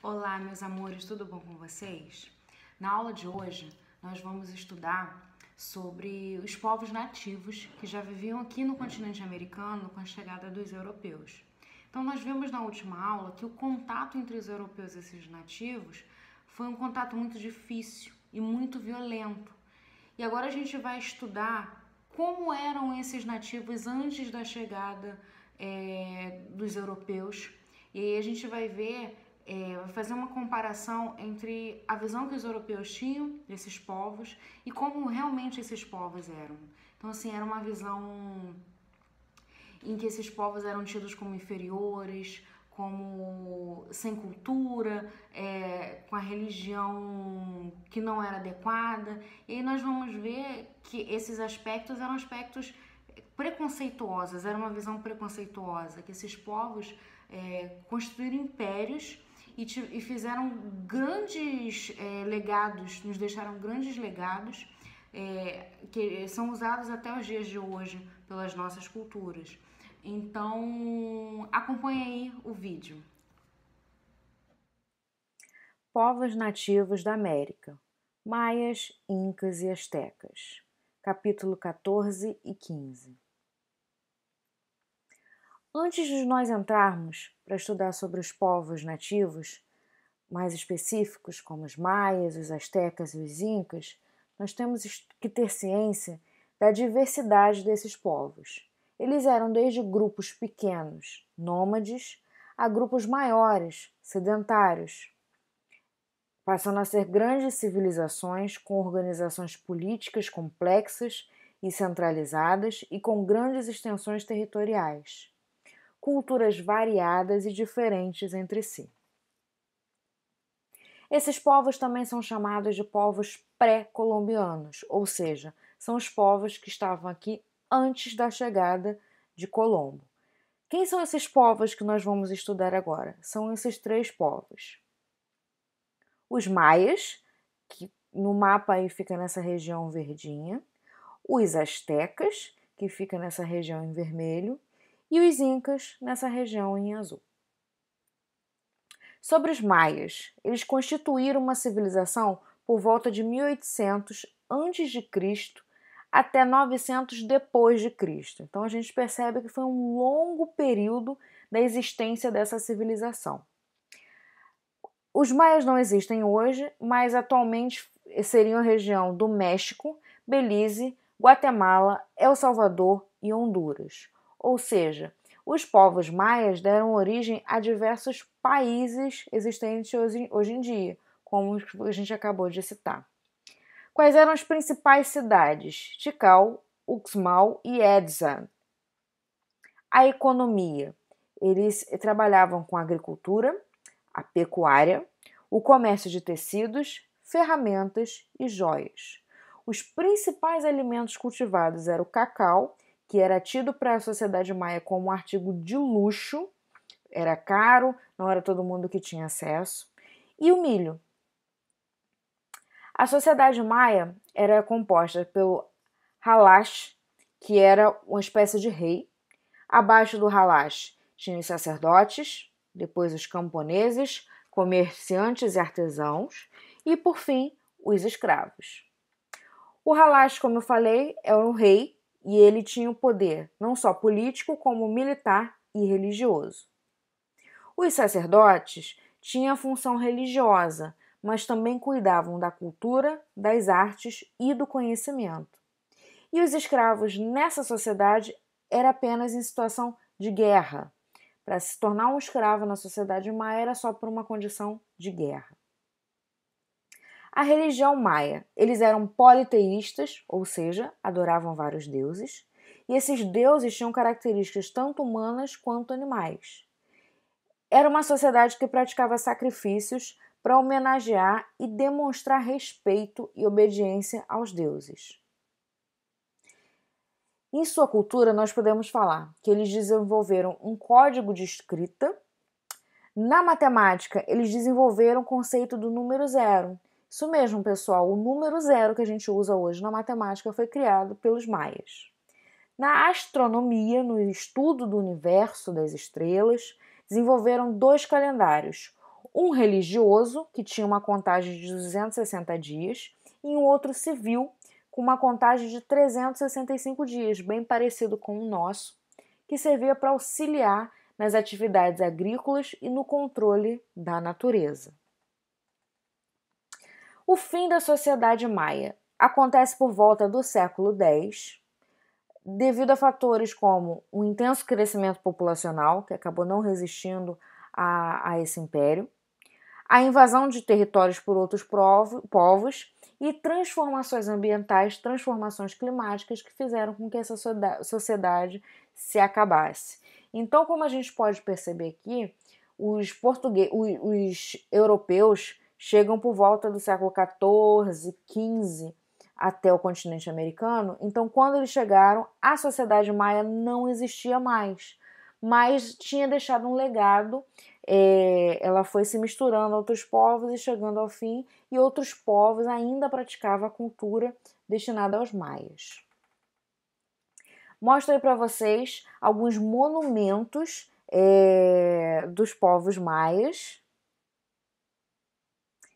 Olá, meus amores, tudo bom com vocês? Na aula de hoje, nós vamos estudar sobre os povos nativos que já viviam aqui no continente americano com a chegada dos europeus. Então, nós vimos na última aula que o contato entre os europeus e esses nativos foi um contato muito difícil e muito violento. E agora a gente vai estudar como eram esses nativos antes da chegada dos europeus. E aí a gente vai ver, vai fazer uma comparação entre a visão que os europeus tinham desses povos e como realmente esses povos eram. Então, assim, era uma visão em que esses povos eram tidos como inferiores, como sem cultura, com a religião que não era adequada. E aí nós vamos ver que esses aspectos eram aspectos preconceituosos, era uma visão preconceituosa, que esses povos construíram impérios e fizeram grandes legados, nos deixaram grandes legados que são usados até os dias de hoje pelas nossas culturas. Então, acompanhe aí o vídeo. Povos nativos da América, Maias, Incas e Astecas, capítulo 14 e 15. Antes de nós entrarmos para estudar sobre os povos nativos, mais específicos, como os Maias, os Astecas e os Incas, nós temos que ter ciência da diversidade desses povos. Eles eram desde grupos pequenos, nômades, a grupos maiores, sedentários, passando a ser grandes civilizações com organizações políticas complexas e centralizadas e com grandes extensões territoriais, culturas variadas e diferentes entre si. Esses povos também são chamados de povos pré-colombianos, ou seja, são os povos que estavam aqui antes da chegada de Colombo. Quem são esses povos que nós vamos estudar agora? São esses três povos. Os maias, que no mapa aí fica nessa região verdinha, os astecas, que fica nessa região em vermelho, e os incas nessa região em azul. Sobre os maias, eles constituíram uma civilização por volta de 1800 a.C. até 900 depois de Cristo. Então a gente percebe que foi um longo período da existência dessa civilização. Os maias não existem hoje, mas atualmente seriam a região do México, Belize, Guatemala, El Salvador e Honduras. Ou seja, os povos maias deram origem a diversos países existentes hoje em dia, como a gente acabou de citar. Quais eram as principais cidades? Tikal, Uxmal e Edsa. A economia. Eles trabalhavam com a agricultura, a pecuária, o comércio de tecidos, ferramentas e joias. Os principais alimentos cultivados eram o cacau, que era tido para a sociedade maia como um artigo de luxo, era caro, não era todo mundo que tinha acesso, e o milho. A sociedade maia era composta pelo Halash, que era uma espécie de rei. Abaixo do Halash tinham os sacerdotes, depois os camponeses, comerciantes e artesãos, e, por fim, os escravos. O Halash, como eu falei, era um rei e ele tinha o poder não só político, como militar e religioso. Os sacerdotes tinham a função religiosa, mas também cuidavam da cultura, das artes e do conhecimento. E os escravos nessa sociedade eram apenas em situação de guerra. Para se tornar um escravo na sociedade maia era só por uma condição de guerra. A religião maia, eles eram politeístas, ou seja, adoravam vários deuses, e esses deuses tinham características tanto humanas quanto animais. Era uma sociedade que praticava sacrifícios para homenagear e demonstrar respeito e obediência aos deuses. Em sua cultura, nós podemos falar que eles desenvolveram um código de escrita. Na matemática, eles desenvolveram o conceito do número zero. Isso mesmo, pessoal, o número zero que a gente usa hoje na matemática foi criado pelos maias. Na astronomia, no estudo do universo, das estrelas, desenvolveram dois calendários, um religioso, que tinha uma contagem de 260 dias, e um outro civil, com uma contagem de 365 dias, bem parecido com o nosso, que servia para auxiliar nas atividades agrícolas e no controle da natureza. O fim da sociedade maia acontece por volta do século X, devido a fatores como o intenso crescimento populacional, que acabou não resistindo a esse império, a invasão de territórios por outros povos e transformações ambientais, transformações climáticas que fizeram com que essa sociedade se acabasse. Então, como a gente pode perceber aqui, os europeus chegam por volta do século XIV, XV até o continente americano. Então, quando eles chegaram, a sociedade maia não existia mais, mas tinha deixado um legado. Ela foi se misturando a outros povos e chegando ao fim, e outros povos ainda praticavam a cultura destinada aos maias. Mostro aí para vocês alguns monumentos dos povos maias,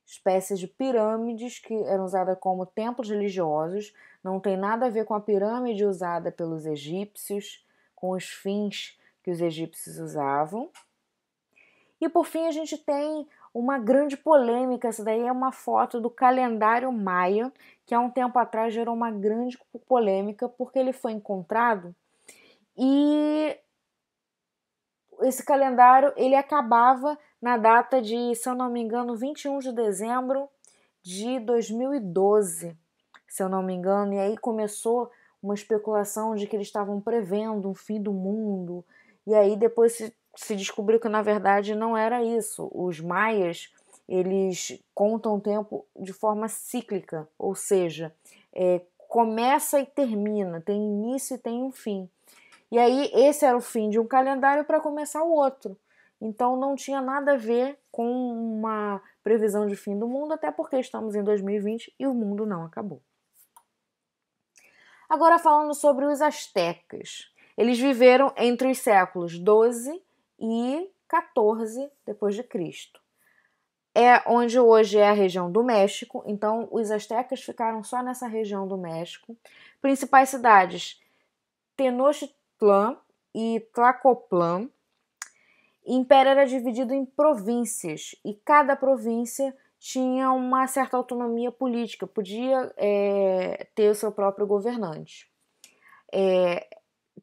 espécies de pirâmides que eram usadas como templos religiosos. Não tem nada a ver com a pirâmide usada pelos egípcios, com os fins que os egípcios usavam. E por fim a gente tem uma grande polêmica. Essa daí é uma foto do calendário maia, que há um tempo atrás gerou uma grande polêmica, porque ele foi encontrado e esse calendário ele acabava na data de, se eu não me engano, 21 de dezembro de 2012, se eu não me engano, e aí começou uma especulação de que eles estavam prevendo um fim do mundo, e aí depois se descobriu que na verdade não era isso. Os maias, eles contam o tempo de forma cíclica, ou seja, começa e termina, tem início e tem um fim. E aí esse era o fim de um calendário para começar o outro. Então não tinha nada a ver com uma previsão de fim do mundo, até porque estamos em 2020 e o mundo não acabou. Agora falando sobre os astecas. Eles viveram entre os séculos 12 e 14 depois de Cristo. É onde hoje é a região do México, então os astecas ficaram só nessa região do México. Principais cidades: Tenochtitlan e Tlacopan. O império era dividido em províncias e cada província tinha uma certa autonomia política, podia ter o seu próprio governante.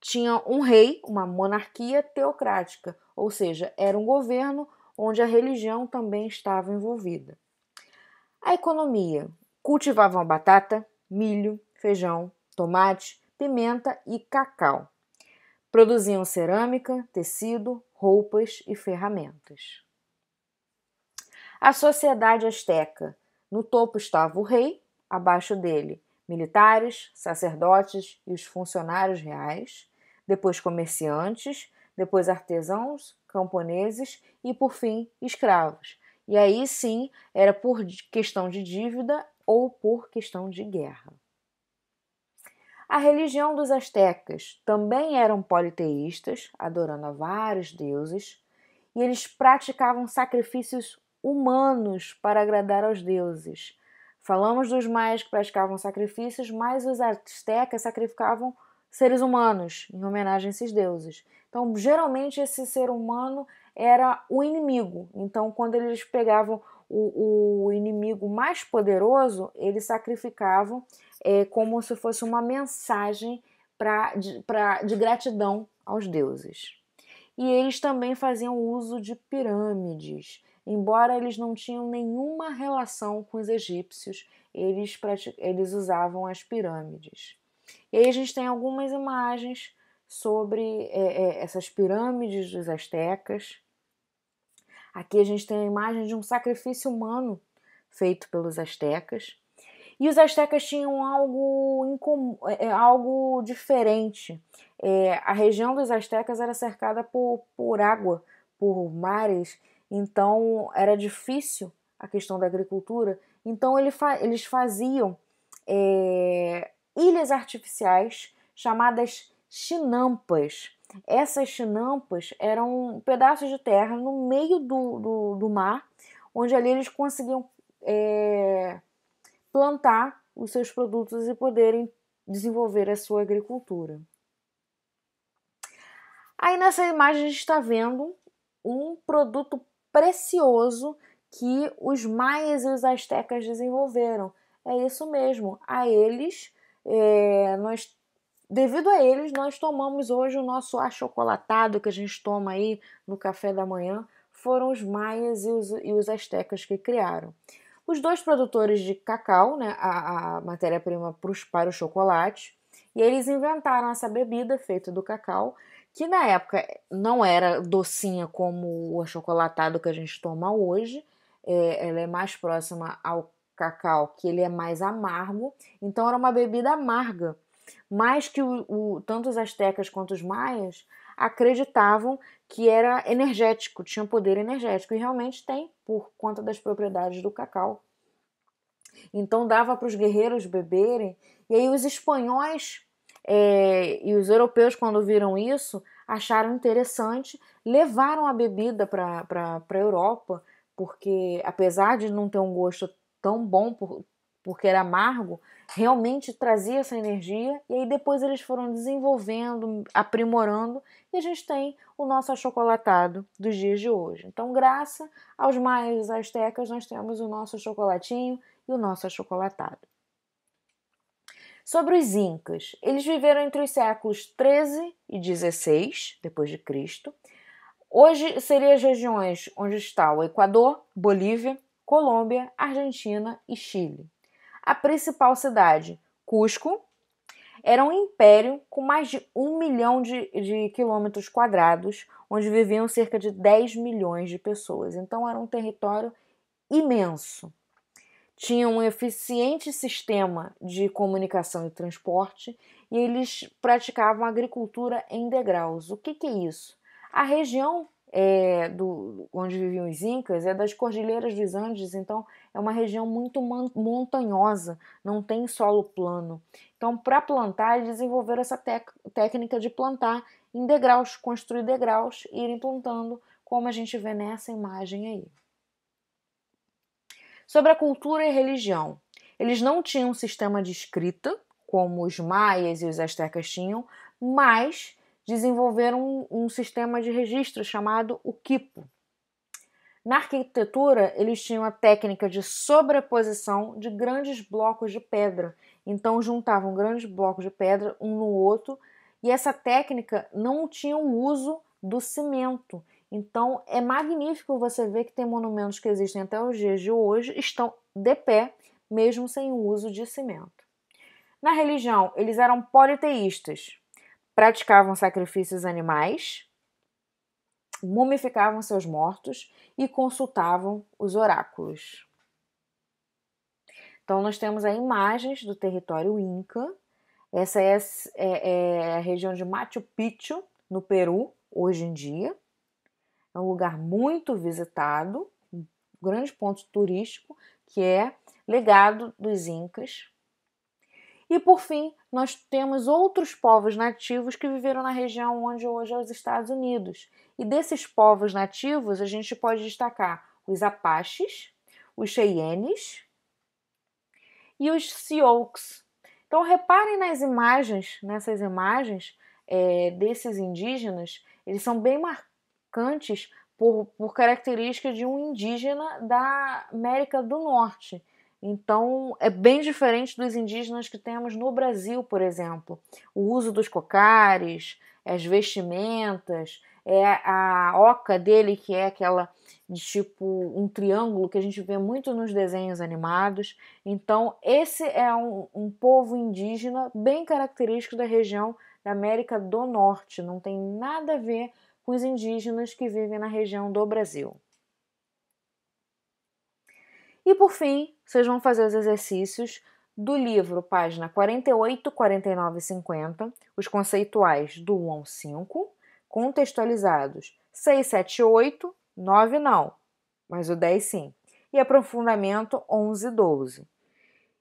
Tinha um rei, uma monarquia teocrática, ou seja, era um governo onde a religião também estava envolvida. A economia: cultivavam batata, milho, feijão, tomate, pimenta e cacau. Produziam cerâmica, tecido, roupas e ferramentas. A sociedade asteca: no topo estava o rei, abaixo dele militares, sacerdotes e os funcionários reais, depois comerciantes, depois artesãos, camponeses e, por fim, escravos. E aí sim, era por questão de dívida ou por questão de guerra. A religião dos astecas também eram politeístas, adorando a vários deuses, e eles praticavam sacrifícios humanos para agradar aos deuses. Falamos dos maias que praticavam sacrifícios, mas os astecas sacrificavam seres humanos em homenagem a esses deuses. Então, geralmente, esse ser humano era o inimigo. Então, quando eles pegavam o inimigo mais poderoso, eles sacrificavam como se fosse uma mensagem de gratidão aos deuses. E eles também faziam uso de pirâmides. Embora eles não tinham nenhuma relação com os egípcios, eles usavam as pirâmides. E aí a gente tem algumas imagens sobre essas pirâmides dos astecas. Aqui a gente tem a imagem de um sacrifício humano feito pelos astecas. E os astecas tinham algo diferente. A região dos astecas era cercada por água, por mares, então era difícil a questão da agricultura. Então eles faziam ilhas artificiais chamadas chinampas. Essas chinampas eram pedaços de terra no meio do mar, onde ali eles conseguiam plantar os seus produtos e poderem desenvolver a sua agricultura. Aí nessa imagem a gente está vendo um produto precioso que os maias e os astecas desenvolveram. É isso mesmo, devido a eles, nós tomamos hoje o nosso achocolatado que a gente toma aí no café da manhã, foram os maias e os astecas que criaram. Os dois produtores de cacau, né, a matéria-prima para o chocolate, e eles inventaram essa bebida feita do cacau, que na época não era docinha como o achocolatado que a gente toma hoje, ela é mais próxima ao cacau, que ele é mais amargo, então era uma bebida amarga, mas que tanto os astecas quanto os maias acreditavam que era energético, tinha poder energético, e realmente tem, por conta das propriedades do cacau. Então dava para os guerreiros beberem, e aí os espanhóis e os europeus, quando viram isso, acharam interessante, levaram a bebida para a Europa, porque apesar de não ter um gosto tão bom, porque era amargo, realmente trazia essa energia, e aí depois eles foram desenvolvendo, aprimorando, e a gente tem o nosso achocolatado dos dias de hoje. Então, graças aos maias e astecas, nós temos o nosso chocolatinho e o nosso achocolatado. Sobre os incas, eles viveram entre os séculos 13 e 16 depois de Cristo. Hoje seriam as regiões onde está o Equador, Bolívia, Colômbia, Argentina e Chile. A principal cidade, Cusco, era um império com mais de 1 milhão de quilômetros quadrados, onde viviam cerca de 10 milhões de pessoas. Então era um território imenso. Tinha um eficiente sistema de comunicação e transporte, e eles praticavam agricultura em degraus. O que é isso? A região onde viviam os incas é das Cordilheiras dos Andes, então é uma região muito montanhosa, não tem solo plano. Então, para plantar, eles desenvolveram essa técnica de plantar em degraus, construir degraus e irem plantando, como a gente vê nessa imagem aí. Sobre a cultura e religião, eles não tinham um sistema de escrita, como os maias e os astecas tinham, mas desenvolveram um sistema de registro chamado o quipu. Na arquitetura, eles tinham a técnica de sobreposição de grandes blocos de pedra. Então, juntavam grandes blocos de pedra um no outro, e essa técnica não tinha o uso do cimento. Então, é magnífico você ver que tem monumentos que existem até os dias de hoje, estão de pé, mesmo sem o uso de cimento. Na religião, eles eram politeístas, praticavam sacrifícios animais, mumificavam seus mortos e consultavam os oráculos. Então, nós temos aí imagens do território Inca. Essa é a região de Machu Picchu, no Peru, hoje em dia. É um lugar muito visitado, um grande ponto turístico, que é legado dos Incas. E, por fim, nós temos outros povos nativos que viveram na região onde hoje é os Estados Unidos. E desses povos nativos, a gente pode destacar os Apaches, os Cheyennes e os Sioux. Então, reparem nessas imagens desses indígenas, eles são bem marcantes por característica de um indígena da América do Norte. Então, é bem diferente dos indígenas que temos no Brasil, por exemplo. O uso dos cocares, as vestimentas, a oca dele, que é aquela de tipo um triângulo que a gente vê muito nos desenhos animados. Então, esse é um povo indígena bem característico da região da América do Norte. Não tem nada a ver com os indígenas que vivem na região do Brasil. E por fim, vocês vão fazer os exercícios do livro, página 48, 49 e 50, os conceituais do 1 ao 5, contextualizados 6, 7, 8, 9 não, mas o 10 sim, e aprofundamento 11 e 12.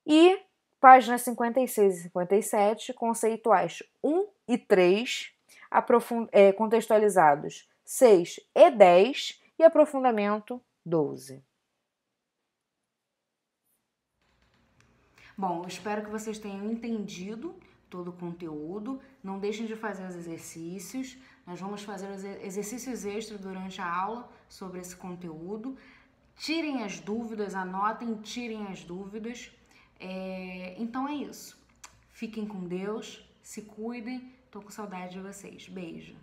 E Páginas 56 e 57, conceituais 1 e 3, contextualizados 6 e 10 e aprofundamento 12. Bom, eu espero que vocês tenham entendido todo o conteúdo. Não deixem de fazer os exercícios. Nós vamos fazer os exercícios extras durante a aula sobre esse conteúdo. Tirem as dúvidas, anotem, tirem as dúvidas. Então é isso. Fiquem com Deus, se cuidem. Tô com saudade de vocês. Beijo.